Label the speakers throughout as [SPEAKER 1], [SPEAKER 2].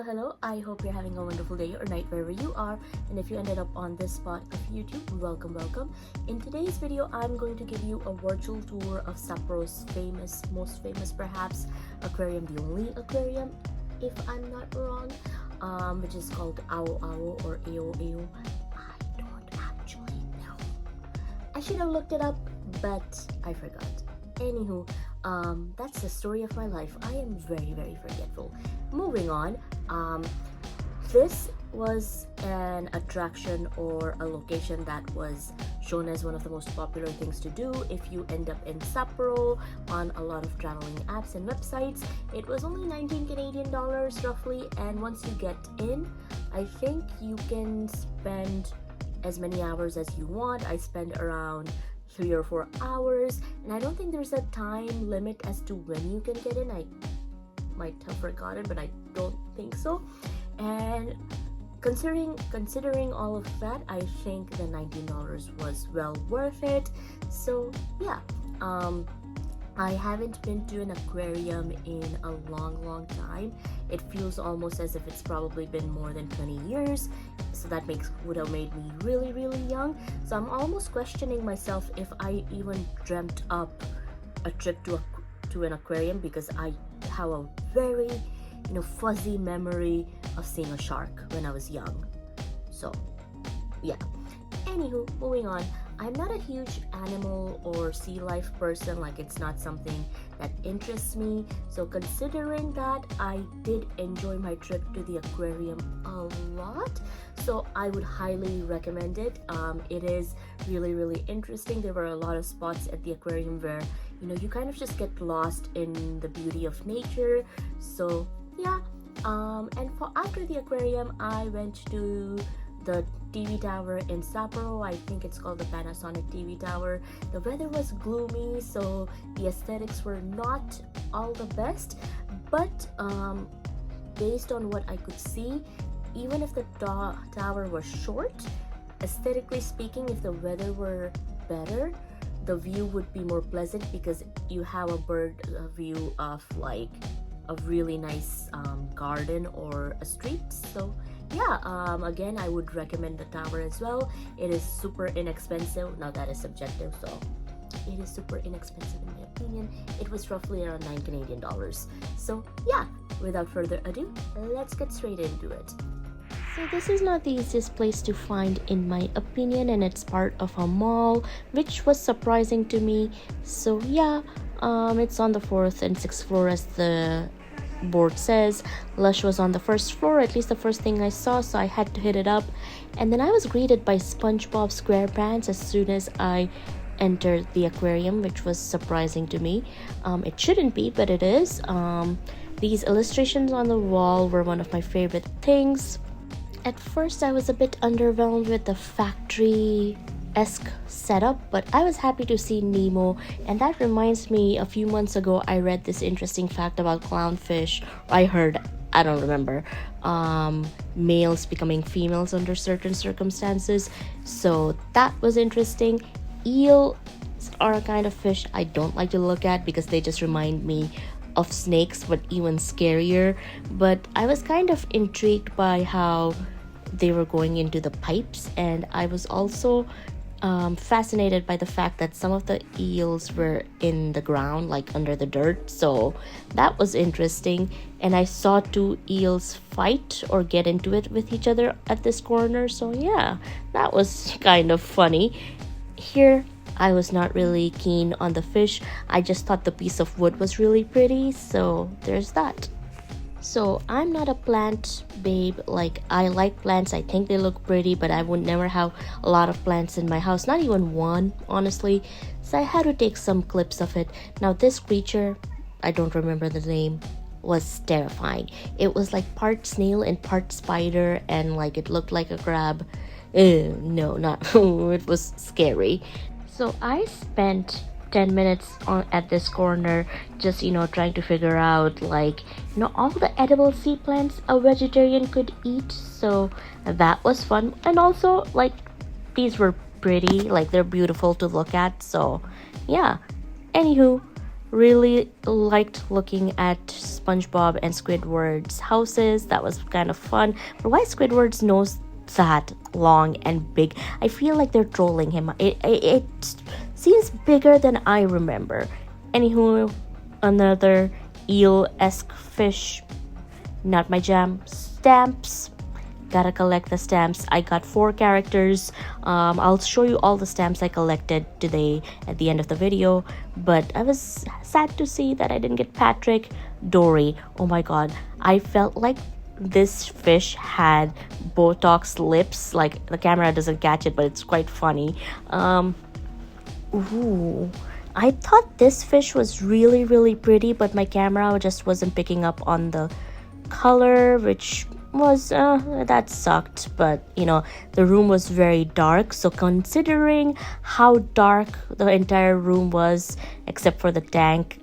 [SPEAKER 1] Hello, I hope you're having a wonderful day or night wherever you are, and if you ended up on this spot of YouTube, welcome. In today's video, I'm going to give you a virtual tour of Sapporo's most famous perhaps, aquarium, the only aquarium, if I'm not wrong, which is called AOAO or AOAO. I don't actually know. I should have looked it up, but I forgot. Anywho, that's the story of my life. I am very forgetful. Moving on, this was an attraction or a location that was shown as one of the most popular things to do if you end up in Sapporo on a lot of traveling apps and websites. It was only 19 Canadian dollars roughly, and once you get in, I think you can spend as many hours as you want. I spent around 3 or 4 hours, and I don't think there's a time limit as to when you can get in. I might have forgotten, but I don't think so. And considering all of that, I think the $19 was well worth it. So yeah, I haven't been to an aquarium in a long time. It feels almost as if it's probably been more than 20 years. So that would have made me really young. So I'm almost questioning myself if I even dreamt up a trip to an aquarium, because I have a very fuzzy memory of seeing a shark when I was young. So yeah. Anywho, moving on. I'm not a huge animal or sea life person. Like, it's not something that interests me. So considering that, I did enjoy my trip to the aquarium a lot. So I would highly recommend it. It is really interesting. There were a lot of spots at the aquarium where you kind of just get lost in the beauty of nature. So yeah. And for after the aquarium, I went to the TV Tower in Sapporo. I think it's called the Panasonic TV Tower. The weather was gloomy, so the aesthetics were not all the best, but based on what I could see, even if the tower was short, aesthetically speaking, if the weather were better, the view would be more pleasant, because you have a bird view of like a really nice garden or a street. So yeah, again, I would recommend the tower as well. It is super inexpensive. Now that is subjective, so it is super inexpensive in my opinion. It was roughly around 9 Canadian dollars. So yeah, without further ado, let's get straight into it. So this is not the easiest place to find in my opinion, and it's part of a mall, which was surprising to me. So yeah, it's on the 4th and 6th floor as the board says. Lush was on the first floor, at least the first thing I saw, so I had to hit it up. And then I was greeted by SpongeBob SquarePants as soon as I entered the aquarium, which was surprising to me. It shouldn't be, but it is. These illustrations on the wall were one of my favorite things. At first I was a bit underwhelmed with the factory-esque setup, but I was happy to see Nemo. And that reminds me, a few months ago I read this interesting fact about clownfish. I don't remember, males becoming females under certain circumstances. So that was interesting. Eels are a kind of fish I don't like to look at because they just remind me of snakes, but even scarier. But I was kind of intrigued by how they were going into the pipes, and I was also fascinated by the fact that some of the eels were in the ground, like under the dirt. So that was interesting. And I saw 2 eels fight or get into it with each other at this corner. So yeah, that was kind of funny. Here I was not really keen on the fish. I just thought the piece of wood was really pretty, so there's that. So I'm not a plant babe. Like, I like plants, I think they look pretty, but I would never have a lot of plants in my house, not even one, honestly. So I had to take some clips of it. Now this creature, I don't remember the name, was terrifying. It was like part snail and part spider, and like it looked like a crab. No, not it was scary. So I spent 10 minutes at this corner just trying to figure out all the edible sea plants a vegetarian could eat. So that was fun, and also these were pretty, they're beautiful to look at. So yeah, anywho, really liked looking at SpongeBob and Squidward's houses. That was kind of fun. But why Squidward's nose that long and big? I feel like they're trolling him. It seems bigger than I remember. Anywho, another eel-esque fish. Not my jam. Stamps. Gotta collect the stamps. I got 4 characters. I'll show you all the stamps I collected today at the end of the video. But I was sad to see that I didn't get Patrick. Dory. Oh my god. I felt like this fish had Botox lips. Like, the camera doesn't catch it, but it's quite funny. Ooh. I thought this fish was really, really pretty, but my camera just wasn't picking up on the color, which was that sucked. But you know, the room was very dark, so considering how dark the entire room was except for the tank,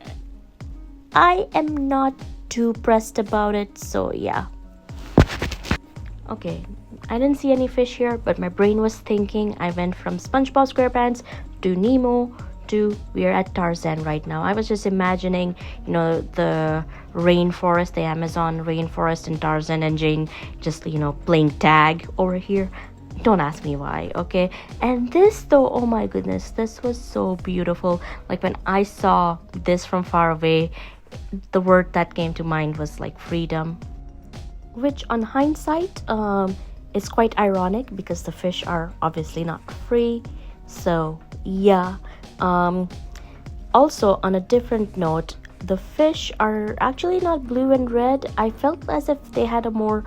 [SPEAKER 1] I am not too pressed about it. So yeah. Okay, I didn't see any fish here, but my brain was thinking. I went from SpongeBob SquarePants to Nemo to we are at Tarzan right now. I was just imagining, you know, the rainforest, the Amazon rainforest, and Tarzan and Jane just, you know, playing tag over here. Don't ask me why, okay? And this though, oh my goodness, this was so beautiful. Like, when I saw this from far away, the word that came to mind was like freedom, which on hindsight is quite ironic because the fish are obviously not free. So yeah. Also, on a different note, the fish are actually not blue and red. I felt as if they had a more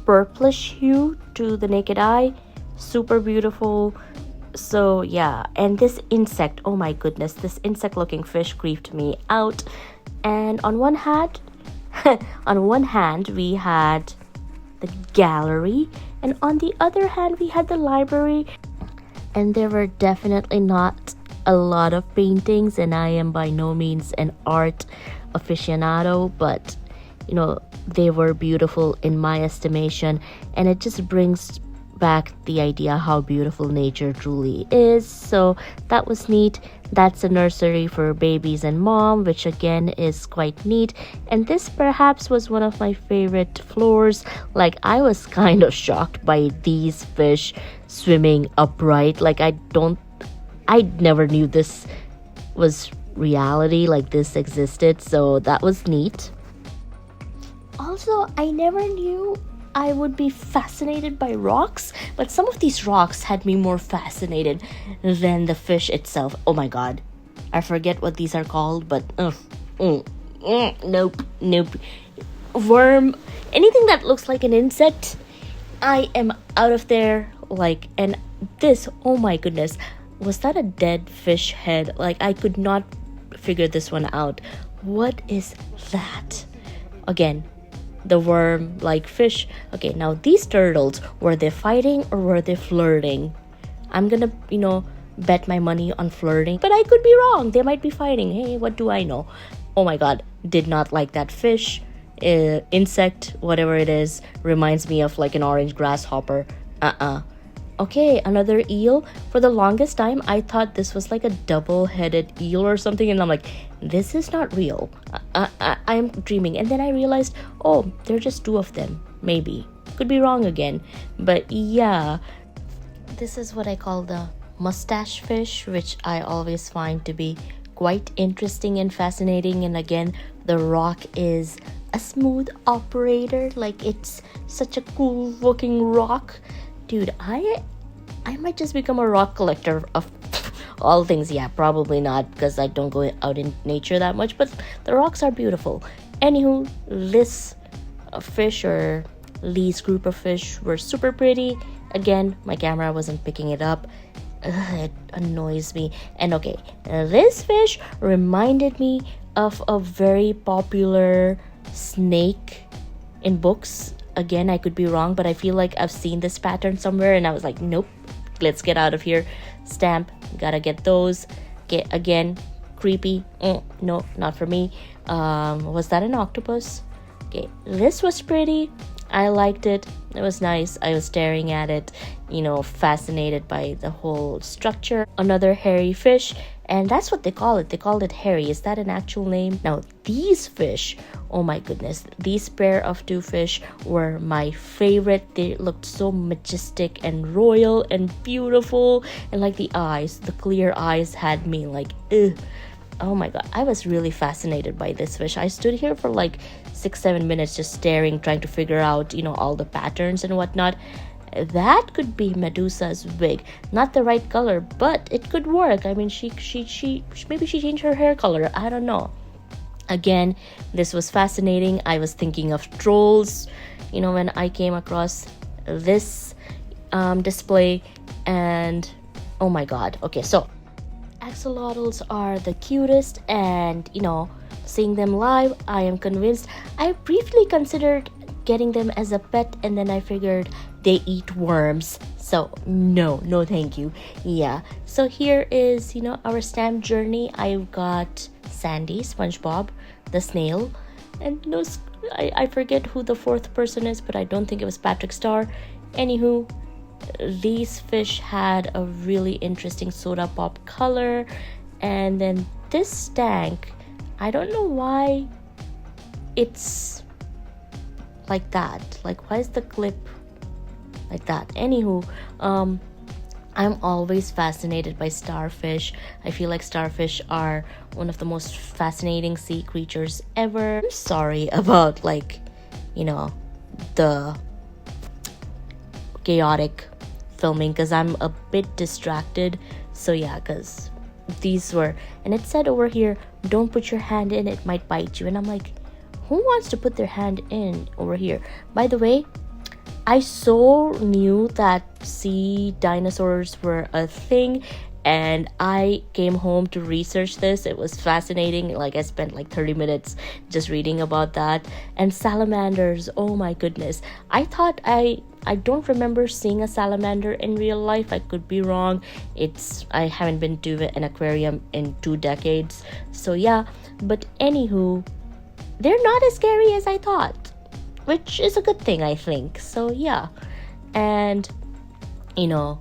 [SPEAKER 1] purplish hue to the naked eye. Super beautiful. So yeah, and this insect, oh my goodness, this insect looking fish creeped me out. And on one hand we had the gallery, and on the other hand we had the library, and there were definitely not a lot of paintings, and I am by no means an art aficionado, but you know, they were beautiful in my estimation, and it just brings back the idea how beautiful nature truly is. So that was neat. That's a nursery for babies and mom, which again is quite neat. And this perhaps was one of my favorite floors. Like, I was kind of shocked by these fish swimming upright. Like, I never knew this was reality, like this existed, so that was neat. Also, I never knew I would be fascinated by rocks, but some of these rocks had me more fascinated than the fish itself. Oh my god, I forget what these are called, but nope. Worm, anything that looks like an insect, I am out of there. Like, and this, oh my goodness, was that a dead fish head? Like, I could not figure this one out. What is that? Again, the worm like fish. Okay, now these turtles, were they fighting or were they flirting? I'm gonna, you know, bet my money on flirting, but I could be wrong. They might be fighting. Hey, what do I know? Oh my god, did not like that fish. Insect, whatever it is, reminds me of like an orange grasshopper. Okay, another eel. For the longest time, I thought this was like a double-headed eel or something, and I'm like, this is not real. I'm dreaming. And then I realized, oh, there are just 2 of them. Maybe. Could be wrong again. But yeah, this is what I call the mustache fish, which I always find to be quite interesting and fascinating. And again, the rock is a smooth operator. Like, it's such a cool looking rock. Dude, I might just become a rock collector of all things. Yeah, probably not, because I don't go out in nature that much, but the rocks are beautiful. Anywho, this fish, or these group of fish, were super pretty. Again, my camera wasn't picking it up. It annoys me. And okay, this fish reminded me of a very popular snake in books. Again, I could be wrong, but I feel like I've seen this pattern somewhere, and I was like, nope, let's get out of here. Stamp, gotta get those. Get again, creepy. No, not for me. Was that an octopus? Okay, this was pretty. I liked it. It was nice. I was staring at it, you know, fascinated by the whole structure. Another hairy fish, and that's what they call it. They called it hairy. Is that an actual name? Now these fish, oh my goodness, these pair of two fish were my favorite. They looked so majestic and royal and beautiful, and like the eyes, the clear eyes had me like, ugh. Oh my god, I was really fascinated by this fish. I stood here for like 6-7 minutes just staring, trying to figure out, you know, all the patterns and whatnot. That could be Medusa's wig. Not the right color, but it could work. I mean, she maybe she changed her hair color. I don't know. Again, this was fascinating. I was thinking of trolls, you know, when I came across this display, and oh my god. Okay, so axolotls are the cutest, and you know, seeing them live, I am convinced. I briefly considered getting them as a pet, and then I figured they eat worms, so no thank you. Yeah, so here is, you know, our stamp journey. I've got Sandy, SpongeBob, the snail, and no, I forget who the fourth person is, but I don't think it was Patrick Star. Anywho, these fish had a really interesting soda pop color. And then this tank, I don't know why it's like that. Like, why is the clip like that? Anywho, I'm always fascinated by starfish. I feel like starfish are one of the most fascinating sea creatures ever. I'm sorry about, like, you know, the chaotic filming, because I'm a bit distracted. So yeah, because these were, and it said over here, don't put your hand in, it might bite you. And I'm like, who wants to put their hand in over here? By the way, I so knew that sea dinosaurs were a thing, and I came home to research this. It was fascinating. Like, I spent like 30 minutes just reading about that. And salamanders, oh my goodness. I thought I don't remember seeing a salamander in real life. I could be wrong. I haven't been to an aquarium in 2 decades. So yeah, but anywho, they're not as scary as I thought, which is a good thing, I think. So yeah, and you know,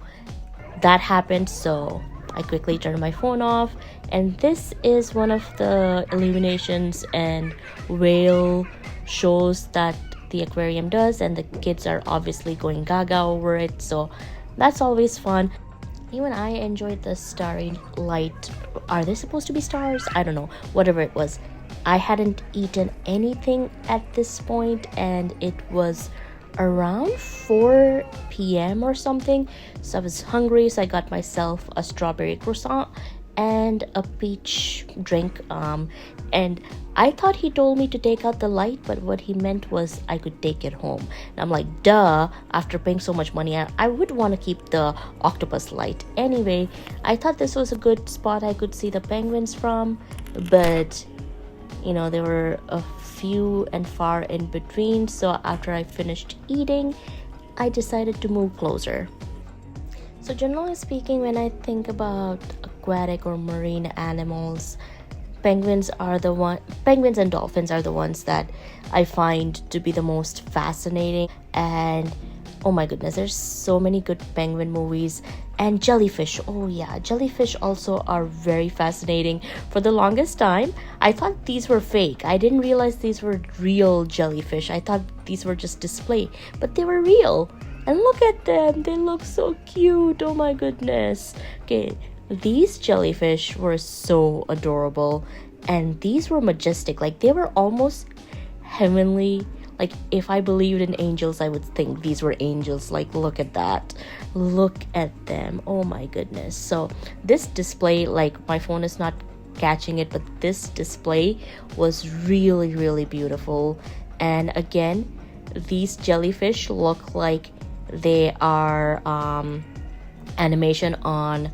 [SPEAKER 1] that happened, so I quickly turned my phone off. And this is one of the illuminations and whale shows that the aquarium does, and the kids are obviously going gaga over it, so that's always fun. Even I enjoyed the starry light. Are they supposed to be stars? I don't know, whatever it was. I hadn't eaten anything at this point, and it was around 4 p.m. or something, so I was hungry, so I got myself a strawberry croissant and a peach drink, and I thought he told me to take out the light, but what he meant was I could take it home. And I'm like, duh, after paying so much money, I would want to keep the octopus light. Anyway, I thought this was a good spot I could see the penguins from, but you know, there were a few and far in between, so after I finished eating, I decided to move closer. So generally speaking, when I think about aquatic or marine animals, penguins and dolphins are the ones that I find to be the most fascinating. And oh my goodness, there's so many good penguin movies. And jellyfish, oh yeah, jellyfish also are very fascinating. For the longest time, I thought these were fake. I didn't realize these were real jellyfish. I thought these were just display, but they were real. And look at them, they look so cute. Oh my goodness. Okay, these jellyfish were so adorable, and these were majestic. Like, they were almost heavenly. Like, if I believed in angels, I would think these were angels. Like, look at that. Look at them. Oh my goodness. So this display, like, my phone is not catching it, but this display was really, really beautiful. And again, these jellyfish look like they are animation on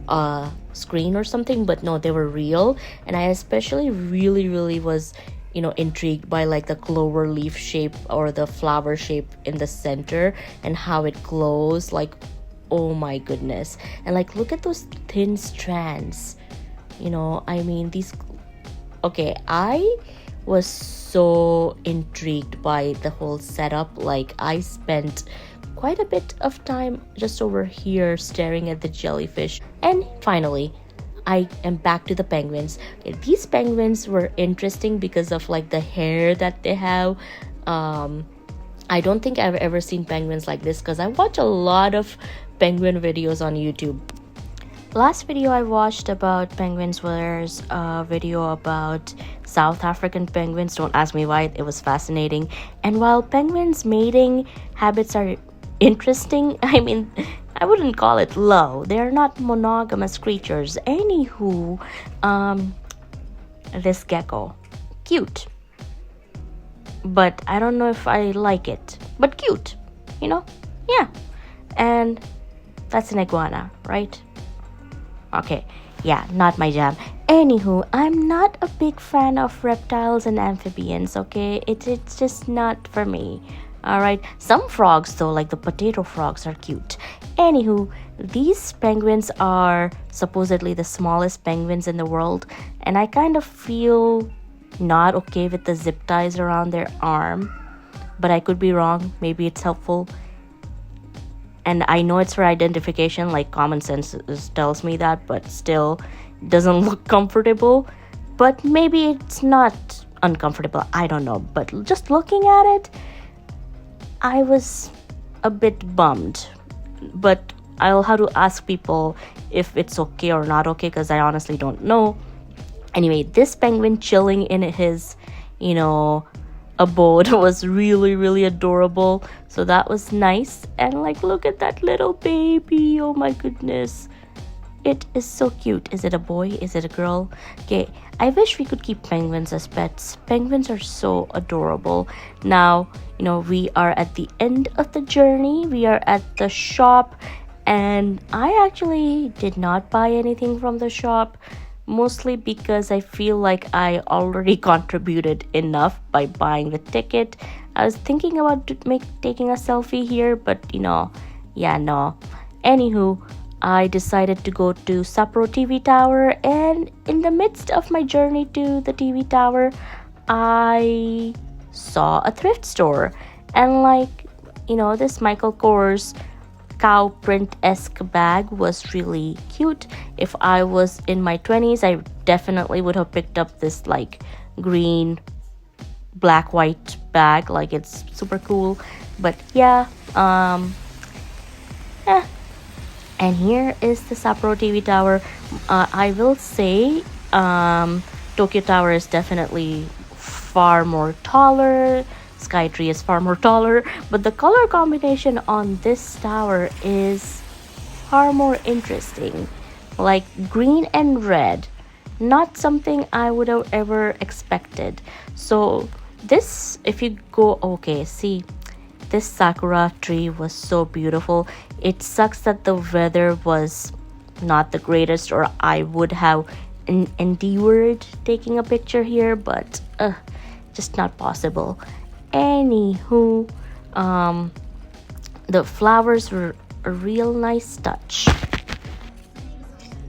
[SPEAKER 1] a screen or something, but no, they were real. And I especially really was, you know, intrigued by like the clover leaf shape or the flower shape in the center and how it glows. Like, oh my goodness. And like, look at those thin strands, you know, I mean, these, okay, I was so intrigued by the whole setup. Like, I spent quite a bit of time just over here staring at the jellyfish. And finally, I am back to the penguins. Okay, these penguins were interesting because of like the hair that they have. I don't think I've ever seen penguins like this because I watch a lot of penguin videos on YouTube. Last video I watched about penguins was a video about South African penguins. Don't ask me why, it was fascinating. And while penguins' mating habits are interesting, I mean, I wouldn't call it low. They're not monogamous creatures. Anywho, this gecko, cute. But I don't know if I like it. But cute, you know? Yeah. And that's an iguana, right? Okay, yeah, not my jam. Anywho, I'm not a big fan of reptiles and amphibians, okay? It's just not for me. Alright, some frogs though, like the potato frogs, are cute. Anywho, these penguins are supposedly the smallest penguins in the world, and I kind of feel not okay with the zip ties around their arm, but I could be wrong. Maybe it's helpful. And I know it's for identification, like common sense tells me that, but still doesn't look comfortable. But maybe it's not uncomfortable, I don't know. But just looking at it, I was a bit bummed. But I'll have to ask people if it's okay or not okay, because I honestly don't know. Anyway, this penguin chilling in his, abode was really adorable. So that was nice. And like, look at that little baby. Oh my goodness, it is so cute. Is it a boy? Is it a girl? Okay, I wish we could keep penguins as pets. Penguins are so adorable. Now, we are at the end of the journey. We are at the shop, and I actually did not buy anything from the shop, mostly because I feel like I already contributed enough by buying the ticket. I was thinking about taking a selfie here, but no. Anywho, I decided to go to Sapporo TV Tower, and in the midst of my journey to the TV Tower, I saw a thrift store. And this Michael Kors cow print-esque bag was really cute. If I was in my 20s, I definitely would have picked up this green black white bag. It's super cool. But yeah, and here is the Sapporo TV Tower. I will say Tokyo Tower is definitely far more taller. Skytree is far more taller, but the color combination on this tower is far more interesting. Like green and red, not something I would have ever expected. So this, if you go, okay, see, this sakura tree was so beautiful. It sucks that the weather was not the greatest, or I would have endured taking a picture here, but just not possible. Anywho, the flowers were a real nice touch.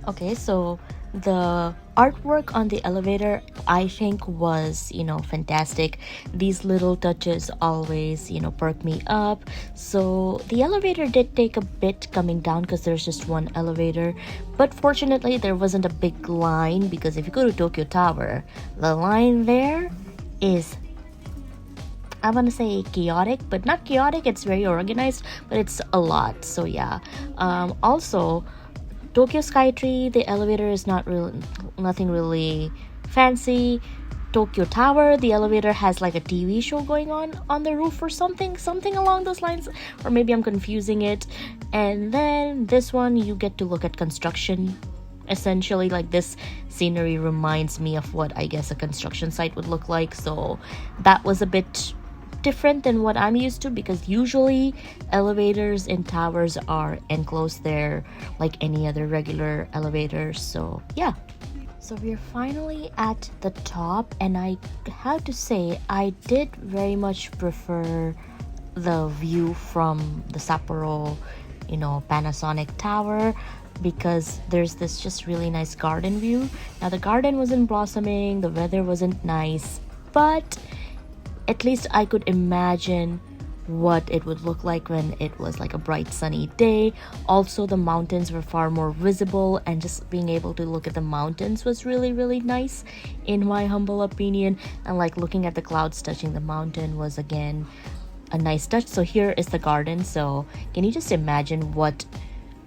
[SPEAKER 1] Okay, so the artwork on the elevator, I think, was fantastic. These little touches always perk me up. So the elevator did take a bit coming down because there's just one elevator, but fortunately there wasn't a big line, because if you go to Tokyo Tower, the line there is, I want to say, chaotic, but not chaotic. It's very organized, but it's a lot. So yeah. Also, Tokyo Skytree, the elevator is nothing really fancy. Tokyo Tower, the elevator has a TV show going on the roof or something along those lines, or maybe I'm confusing it. And then this one, you get to look at construction. Essentially, this scenery reminds me of what I guess a construction site would look like. So that was a bit different than what I'm used to, because usually elevators in towers are enclosed there like any other regular elevator. So yeah, so we're finally at the top, and I have to say I did very much prefer the view from the Sapporo Panasonic Tower, because there's this just really nice garden view. Now the garden wasn't blossoming, the weather wasn't nice, but at least I could imagine what it would look like when it was like a bright sunny day. Also, the mountains were far more visible, and just being able to look at the mountains was really, really nice in my humble opinion. And like looking at the clouds touching the mountain was again a nice touch. So here is the garden. So can you just imagine what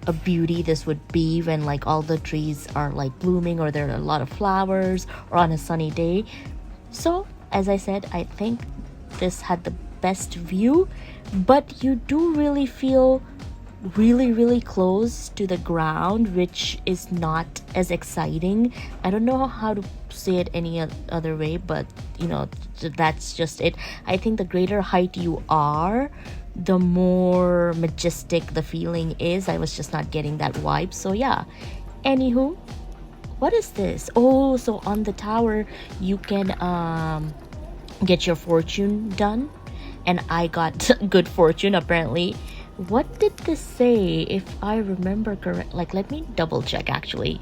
[SPEAKER 1] a beauty this would be when like all the trees are like blooming, or there are a lot of flowers, or on a sunny day. So as I said, I think this had the best view, but you do really feel really close to the ground, which is not as exciting. I don't know how to say it any other way, but you know, that's just it. I think the greater height you are, the more majestic the feeling is. I was just not getting that vibe. So yeah, anywho, what is this? Oh, so on the tower you can get your fortune done, and I got good fortune apparently. What did this say, if I remember correct? Like, let me double check actually.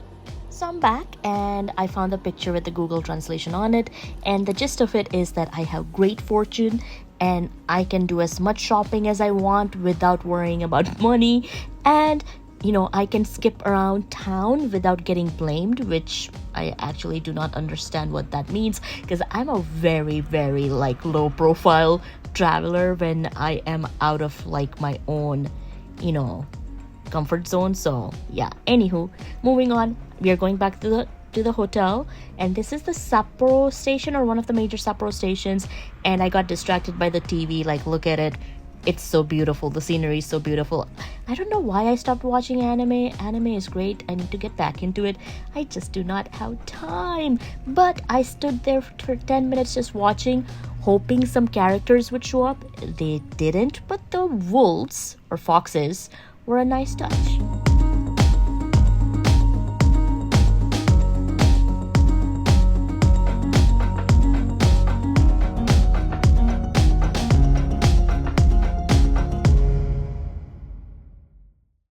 [SPEAKER 1] So I'm back and I found the picture with the Google translation on it, and the gist of it is that I have great fortune and I can do as much shopping as I want without worrying about money, and you know, I can skip around town without getting blamed, which I actually do not understand what that means, because I'm a very like low profile traveler when I am out of like my own, you know, comfort zone. So yeah, anywho, moving on, we are going back to the hotel, and this is the Sapporo station, or one of the major Sapporo stations, and I got distracted by the TV. Like, look at it. It's so beautiful. The scenery is so beautiful. I don't know why I stopped watching anime. Anime is great. I need to get back into it. I just do not have time. But I stood there for 10 minutes just watching, hoping some characters would show up. They didn't, but the wolves or foxes were a nice touch.